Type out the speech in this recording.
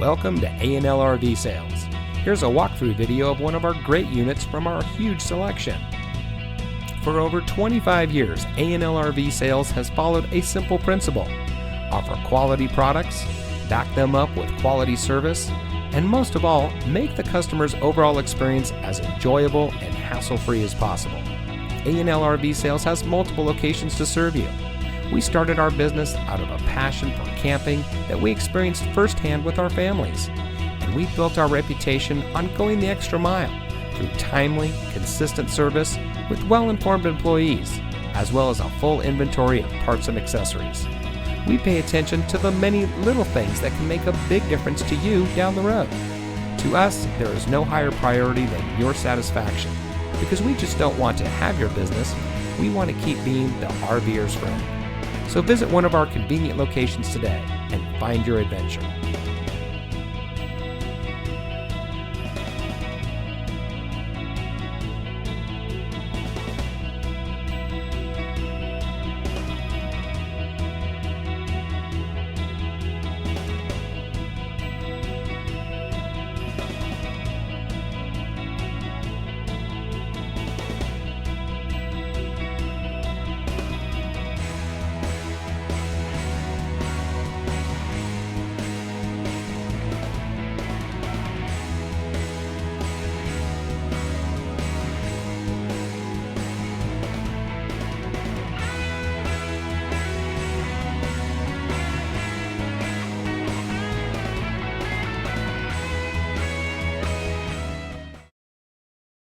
Welcome to A&L RV Sales. Here's a walkthrough video of one of our great units from our huge selection. For over 25 years, A&L RV Sales has followed a simple principle: offer quality products, back them up with quality service, and most of all, make the customer's overall experience as enjoyable and hassle-free as possible. A&L RV Sales has multiple locations to serve you. We started our business out of a passion for camping that we experienced firsthand with our families, and we built our reputation on going the extra mile through timely, consistent service with well-informed employees, as well as a full inventory of parts and accessories. We pay attention to the many little things that can make a big difference to you down the road. To us, there is no higher priority than your satisfaction, because we just don't want to have your business, we want to keep being the RVer's friend. So visit one of our convenient locations today and find your adventure.